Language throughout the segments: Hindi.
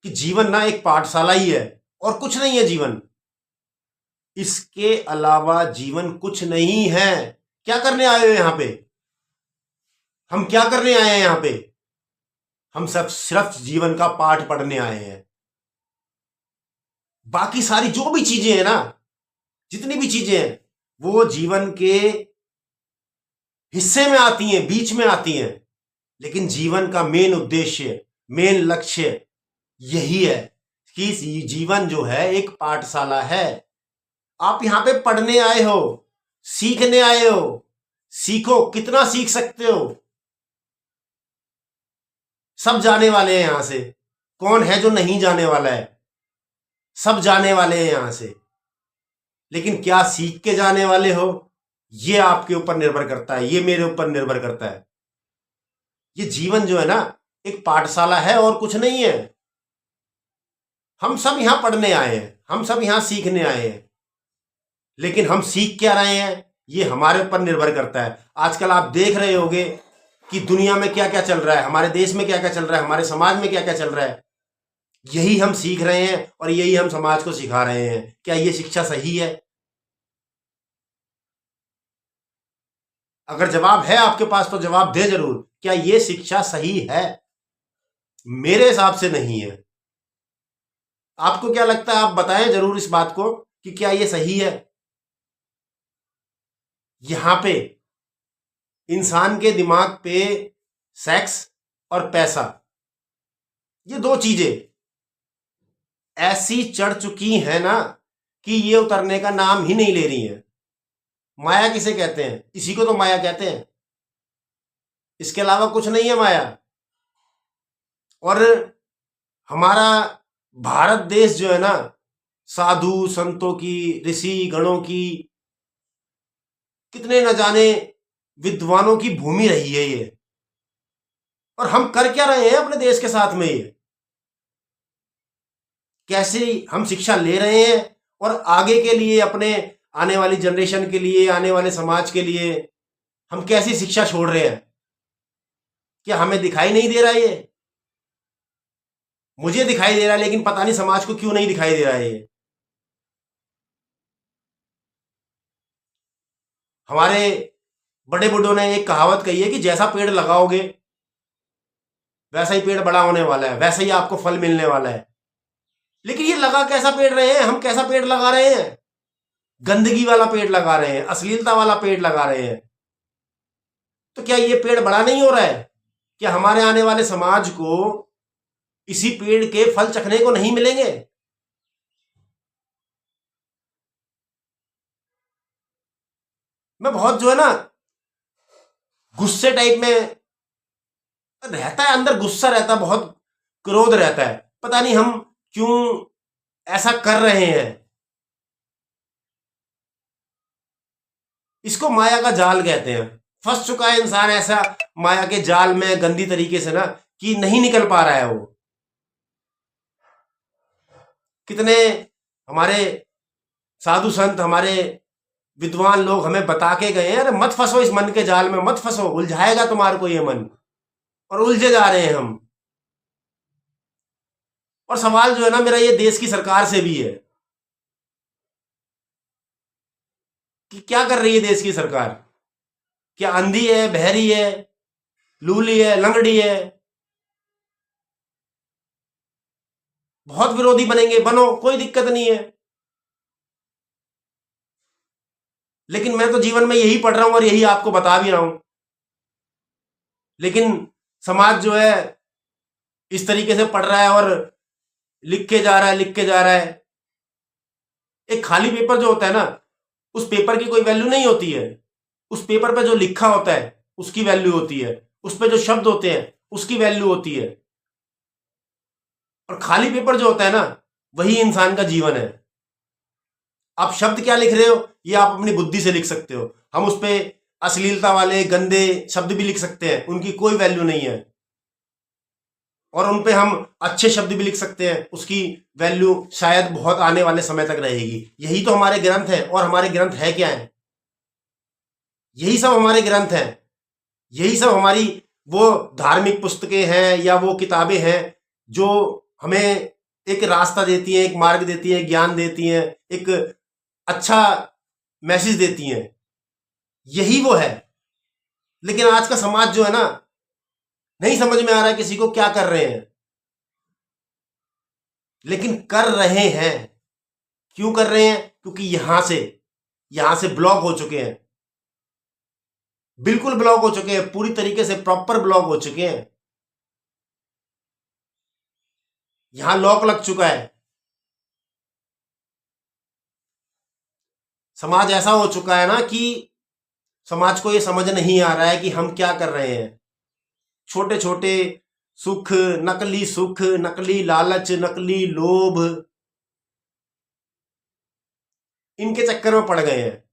कि जीवन ना एक पाठशाला ही है और कुछ नहीं है जीवन। इसके अलावा जीवन कुछ नहीं है। क्या करने आए हो यहां पे? हम क्या करने आए हैं यहां पे? हम सब सिर्फ जीवन का पाठ पढ़ने आए हैं। बाकी सारी जो भी चीजें हैं ना, जितनी भी चीजें हैं, वो जीवन के हिस्से में आती हैं, बीच में आती हैं। लेकिन जीवन का मेन उद्देश्य, मेन लक्ष्य यही है कि जीवन जो है एक पाठशाला है। आप यहां पे पढ़ने आए हो, सीखने आए हो। सीखो, कितना सीख सकते हो? सब जाने वाले हैं यहां से। कौन है जो नहीं जाने वाला है? सब जाने वाले हैं यहां से। लेकिन क्या सीख के जाने वाले हो, ये आपके ऊपर निर्भर करता है, ये मेरे ऊपर निर्भर करता है। ये जीवन जो है ना, एक पाठशाला है और कुछ नहीं है। हम सब यहां पढ़ने आए हैं, हम सब यहां सीखने आए हैं। लेकिन हम सीख क्या रहे हैं, ये हमारे ऊपर निर्भर करता है। आजकल आप देख रहे होंगे कि दुनिया में क्या क्या चल रहा है, हमारे देश में क्या क्या चल रहा है, हमारे समाज में क्या क्या चल रहा है। यही हम सीख रहे हैं और यही हम समाज को सिखा रहे हैं। क्या ये शिक्षा सही है? अगर जवाब है आपके पास तो जवाब दे जरूर। क्या ये शिक्षा सही है? मेरे हिसाब से नहीं है। आपको क्या लगता है? आप बताएं जरूर इस बात को कि क्या ये सही है। यहां पे इंसान के दिमाग पे सेक्स और पैसा, ये दो चीजें ऐसी चढ़ चुकी हैं ना कि ये उतरने का नाम ही नहीं ले रही हैं। माया किसे कहते हैं? इसी को तो माया कहते हैं। इसके अलावा कुछ नहीं है माया। और हमारा भारत देश जो है ना, साधु संतों की, ऋषि गणों की, कितने न जाने विद्वानों की भूमि रही है ये। और हम कर क्या रहे हैं अपने देश के साथ में? ये कैसे हम शिक्षा ले रहे हैं और आगे के लिए, अपने आने वाली जनरेशन के लिए, आने वाले समाज के लिए हम कैसी शिक्षा छोड़ रहे हैं? क्या हमें दिखाई नहीं दे रहा है ये? मुझे दिखाई दे रहा है, लेकिन पता नहीं समाज को क्यों नहीं दिखाई दे रहा है ये। हमारे बड़े बुड्ढों ने एक कहावत कही है कि जैसा पेड़ लगाओगे वैसा ही पेड़ बड़ा होने वाला है, वैसा ही आपको फल मिलने वाला है। लेकिन ये लगा कैसा पेड़ रहे हैं हम? कैसा पेड़ लगा रहे हैं? गंदगी वाला पेड़ लगा रहे हैं, अश्लीलता वाला पेड़ लगा रहे हैं। तो क्या ये पेड़ बड़ा नहीं हो रहा है? क्या हमारे आने वाले समाज को इसी पेड़ के फल चखने को नहीं मिलेंगे? मैं बहुत जो है ना, गुस्से टाइप में रहता है, अंदर गुस्सा रहता है, बहुत क्रोध रहता है। पता नहीं हम क्यों ऐसा कर रहे हैं। इसको माया का जाल कहते हैं। फंस चुका है इंसान ऐसा माया के जाल में गंदी तरीके से ना, कि नहीं निकल पा रहा है वो। कितने हमारे साधु संत, हमारे विद्वान लोग हमें बता के गए हैं, अरे मत फंसो इस मन के जाल में, मत फंसो, उलझाएगा तुम्हारे को ये मन। और उलझे जा रहे हैं हम। और सवाल जो है ना मेरा, ये देश की सरकार से भी है कि क्या कर रही है देश की सरकार? क्या अंधी है, बहरी है, लूली है, लंगड़ी है? बहुत विरोधी बनेंगे, बनो, कोई दिक्कत नहीं है। लेकिन मैं तो जीवन में यही पढ़ रहा हूं और यही आपको बता भी रहा हूं। लेकिन समाज जो है इस तरीके से पढ़ रहा है और लिख के जा रहा है, लिख के जा रहा है। एक खाली पेपर जो होता है ना, उस पेपर की कोई वैल्यू नहीं होती है। उस पेपर पे जो लिखा होता है उसकी वैल्यू होती है। उस पे जो शब्द होते हैं उसकी वैल्यू होती है। और खाली पेपर जो होता है ना, वही इंसान का जीवन है। आप शब्द क्या लिख रहे हो, ये आप अपनी बुद्धि से लिख सकते हो। हम उस पे अश्लीलता वाले गंदे शब्द भी लिख सकते हैं, उनकी कोई वैल्यू नहीं है। और उन पे हम अच्छे शब्द भी लिख सकते हैं, उसकी वैल्यू शायद बहुत आने वाले समय तक रहेगी। यही तो हमारे ग्रंथ हैं। और हमारे ग्रंथ है क्या है? यही सब हमारे ग्रंथ हैं। यही सब हमारी वो धार्मिक पुस्तकें हैं या वो किताबें हैं जो हमें एक रास्ता देती हैं, एक मार्ग देती हैं, ज्ञान देती हैं, एक अच्छा मैसेज देती हैं, यही वो है। लेकिन आज का समाज जो है ना, नहीं समझ में आ रहा है किसी को क्या कर रहे हैं, लेकिन कर रहे हैं। क्यों कर रहे हैं? क्योंकि यहां से ब्लॉक हो चुके हैं, बिल्कुल ब्लॉक हो चुके हैं, पूरी तरीके से प्रॉपर ब्लॉक हो चुके हैं। यहां लॉक लग चुका है। समाज ऐसा हो चुका है ना कि समाज को यह समझ नहीं आ रहा है कि हम क्या कर रहे हैं। छोटे छोटे सुख, नकली लालच, नकली लोभ, इनके चक्कर में पड़ गए हैं।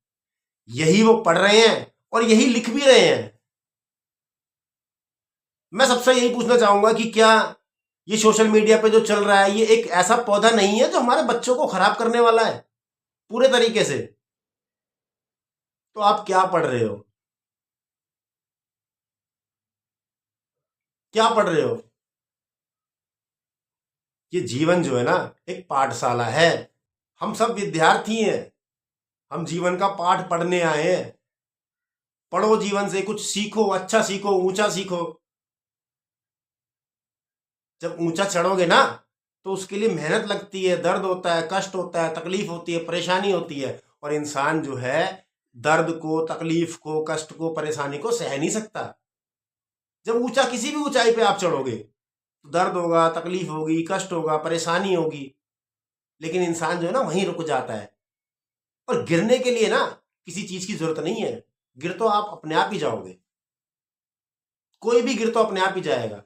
यही वो पढ़ रहे हैं और यही लिख भी रहे हैं। मैं सबसे यही पूछना चाहूंगा कि क्या ये सोशल मीडिया पे जो चल रहा है, ये एक ऐसा पौधा नहीं है जो हमारे बच्चों को खराब करने वाला है पूरे तरीके से? तो आप क्या पढ़ रहे हो? क्या पढ़ रहे हो? ये जीवन जो है ना, एक पाठशाला है। हम सब विद्यार्थी हैं, हम जीवन का पाठ पढ़ने आए हैं। पढ़ो, जीवन से कुछ सीखो, अच्छा सीखो, ऊंचा सीखो। जब ऊंचा चढ़ोगे ना, तो उसके लिए मेहनत लगती है, दर्द होता है, कष्ट होता है, तकलीफ होती है, परेशानी होती है। और इंसान जो है दर्द को, तकलीफ को, कष्ट को, परेशानी को सह नहीं सकता। जब ऊंचा, किसी भी ऊंचाई पे आप चढ़ोगे तो दर्द होगा, तकलीफ होगी, कष्ट होगा, परेशानी होगी, लेकिन इंसान जो है ना वहीं रुक जाता है। और गिरने के लिए ना किसी चीज की जरूरत नहीं है। गिर तो आप अपने आप ही जाओगे, कोई भी गिर तो अपने आप ही जाएगा।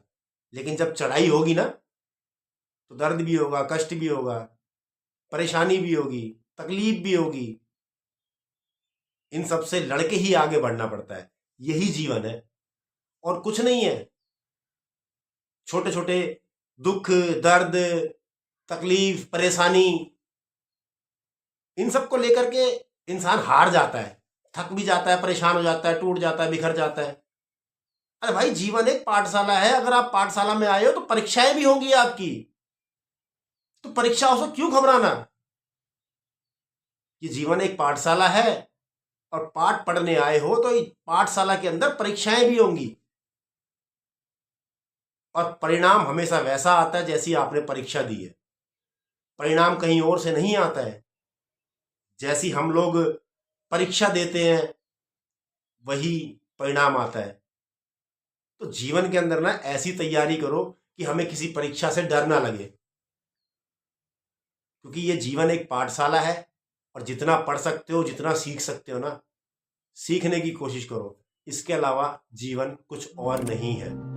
लेकिन जब चढ़ाई होगी ना, तो दर्द भी होगा, कष्ट भी होगा, परेशानी भी होगी, तकलीफ भी होगी। इन सब से लड़के ही आगे बढ़ना पड़ता है। यही जीवन है और कुछ नहीं है। छोटे छोटे दुख, दर्द, तकलीफ, परेशानी, इन सब को लेकर के इंसान हार जाता है, थक भी जाता है, परेशान हो जाता है, टूट जाता है, बिखर जाता है। अरे भाई, जीवन एक पाठशाला है। अगर आप पाठशाला में आए हो तो परीक्षाएं भी होंगी आपकी, तो परीक्षाओं से क्यों घबराना? ये जीवन एक पाठशाला है और पाठ पढ़ने आए हो तो पाठशाला के अंदर परीक्षाएं भी होंगी। और परिणाम हमेशा वैसा आता है जैसी आपने परीक्षा दी है। परिणाम कहीं और से नहीं आता है। जैसी हम लोग परीक्षा देते हैं वही परिणाम आता है। तो जीवन के अंदर ना ऐसी तैयारी करो कि हमें किसी परीक्षा से डर ना लगे, क्योंकि ये जीवन एक पाठशाला है। और जितना पढ़ सकते हो, जितना सीख सकते हो ना, सीखने की कोशिश करो। इसके अलावा जीवन कुछ और नहीं है।